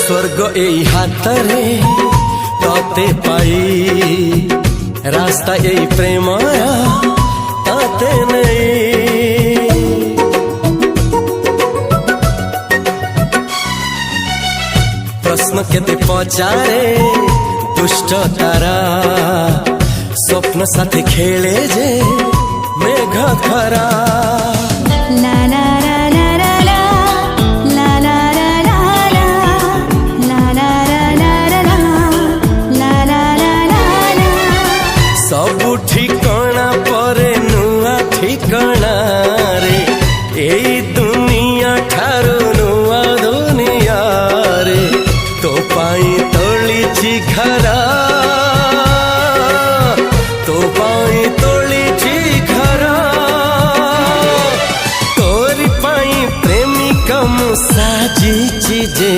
स्वर्ग एई हातरे तते पाई रास्ता एई प्रेमया ताते नहीं। प्रश्न केते पचारे दुष्ट तारा स्वप्न साथी खेले जे मेघ खरा। ला ला ला ला ला ला ला ला ला ला ला ला ला ला ला। सबु ठिकाना परे नुआ ठिकाना रे एई दुनिया ठारू नुआ दुनिया रे। तो पाई तोलिछि घरा तो पाई तोलिछि घरा तोरी पाई प्रेमिका मु साजिछि जे।